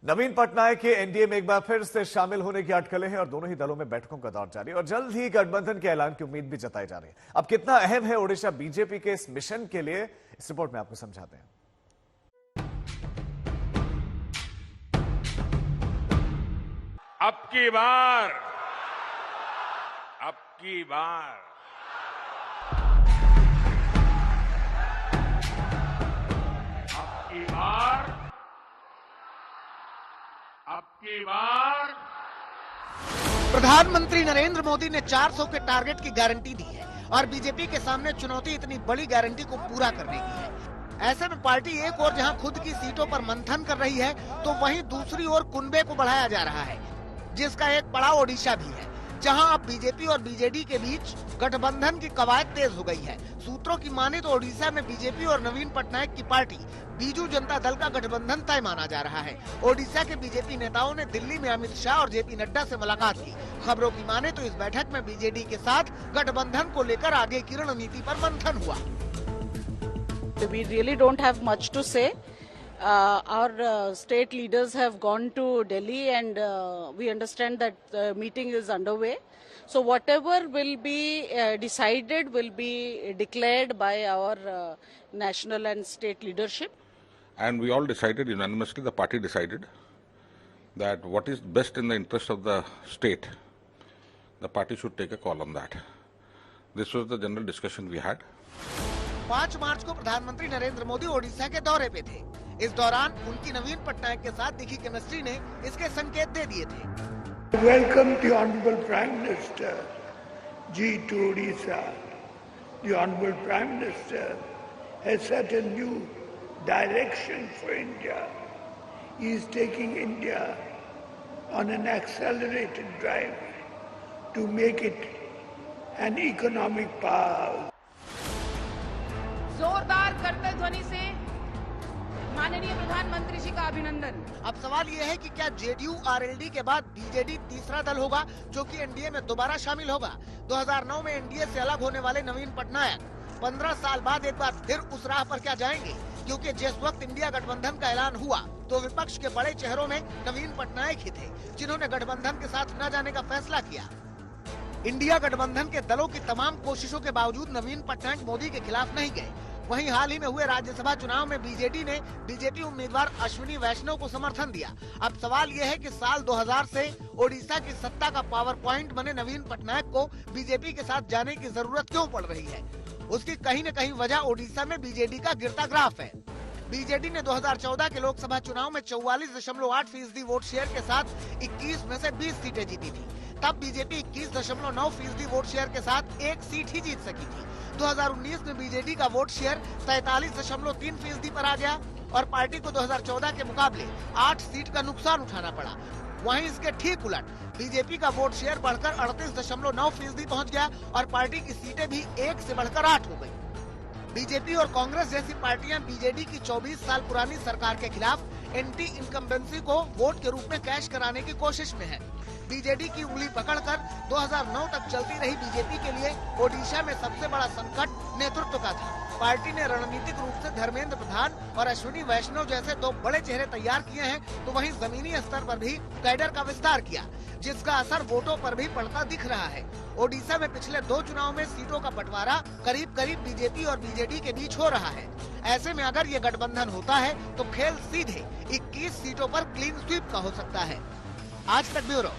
नवीन पटनायक के एनडीए में एक बार फिर से शामिल होने की अटकलें हैं और दोनों ही दलों में बैठकों का दौर जारी और जल्द ही गठबंधन के ऐलान की उम्मीद भी जताई जा रही है। अब कितना अहम है ओडिशा बीजेपी के इस मिशन के लिए, इस रिपोर्ट में आपको समझाते हैं। अब की बार अब की बार प्रधानमंत्री नरेंद्र मोदी ने 400 के टारगेट की गारंटी दी है और बीजेपी के सामने चुनौती इतनी बड़ी गारंटी को पूरा करने की है। ऐसे में पार्टी एक और जहां खुद की सीटों पर मंथन कर रही है, तो वहीं दूसरी ओर कुनबे को बढ़ाया जा रहा है, जिसका एक पड़ाव ओडिशा भी है, जहां अब बीजेपी और बीजेडी के बीच गठबंधन की कवायद तेज हो गई है। सूत्रों की माने तो ओडिशा में बीजेपी और नवीन पटनायक की पार्टी बीजू जनता दल का गठबंधन तय माना जा रहा है। ओडिशा के बीजेपी नेताओं ने दिल्ली में अमित शाह और जेपी नड्डा से मुलाकात की। खबरों की माने तो इस बैठक में बीजेडी के साथ गठबंधन को लेकर आगे की रणनीति पर मंथन हुआ। We really don't have much to say. Our state leaders have gone to Delhi and we understand that the meeting is underway. So whatever will be decided will be declared by our national and state leadership. And we all decided unanimously, the party decided that what is best in the interest of the state, the party should take a call on that. This was the general discussion we had. 5 मार्च को प्रधानमंत्री नरेंद्र मोदी ओडिशा के दौरे पे थे। इस दौरान उनकी नवीन पटनायक के साथ दिखी केमिस्ट्री ने इसके संकेत दे दिए थे। Welcome the Honorable Prime Minister Ji to Odisha. The Honorable Prime Minister has set a new direction for India. He is taking India on an accelerated drive to make it an economic power. जोरदार करतल ध्वनि से माननीय प्रधानमंत्री जी का अभिनंदन। अब सवाल ये है कि क्या जेडीयू आरएलडी के बाद बीजेडी तीसरा दल होगा जो कि एनडीए में दोबारा शामिल होगा। 2009 में एनडीए से अलग होने वाले नवीन पटनायक 15 साल बाद एक बार फिर उस राह पर क्या जाएंगे, क्योंकि जिस वक्त इंडिया गठबंधन का ऐलान हुआ तो विपक्ष के बड़े चेहरों में नवीन पटनायक ही थे, जिन्होंने गठबंधन के साथ न जाने का फैसला किया। इंडिया गठबंधन के दलों की तमाम कोशिशों के बावजूद नवीन पटनायक मोदी के खिलाफ नहीं गए। वहीं हाल ही में हुए राज्यसभा चुनाव में बीजेडी ने बीजेपी उम्मीदवार अश्विनी वैष्णव को समर्थन दिया। अब सवाल यह है कि साल 2000 से ओडिशा की सत्ता का पावर पॉइंट बने नवीन पटनायक को बीजेपी के साद जाने की जरूरत क्यों पड़ रही है। उसकी कहीं न कहीं वजह ओडिशा में बीजेडी का गिरता ग्राफ है। बीजेडी ने 2014 के लोकसभा चुनाव में 44.8% वोट शेयर के साथ 21 में से 20 सीटें जीती थी। तब बीजेपी 21.9% वोट शेयर के साथ एक सीट ही जीत सकी थी। 2019 में बीजेडी का वोट शेयर 43.3% पर आ गया और पार्टी को 2014 के मुकाबले 8 सीट का नुकसान उठाना पड़ा। वहीं इसके ठीक उलट बीजेपी का वोट शेयर बढ़कर 38.9% पहुंच गया और पार्टी की सीटें भी 1 से बढ़कर 8 हो गई। बीजेपी और कांग्रेस जैसी पार्टियां बीजेडी की 24 साल पुरानी सरकार के खिलाफ एंटी इनकम्बेंसी को वोट के रूप में कैश कराने की कोशिश में है। बीजेडी की उंगली पकड़कर 2009 तक चलती रही बीजेपी के लिए ओडिशा में सबसे बड़ा संकट नेतृत्व का था। पार्टी ने रणनीतिक रूप से धर्मेंद्र प्रधान और अश्विनी वैष्णव जैसे 2 बड़े चेहरे तैयार किए हैं, तो वहीं जमीनी स्तर पर भी कैडर का विस्तार किया, जिसका असर वोटों पर भी पड़ता दिख रहा है। ओडिशा में पिछले 2 चुनाव में सीटों का बंटवारा करीब करीब बीजेपी और बीजेडी के बीच हो रहा है। ऐसे में अगर ये गठबंधन होता है तो खेल सीधे 21 सीटों पर क्लीन स्वीप का हो सकता है। आज तक ब्यूरो।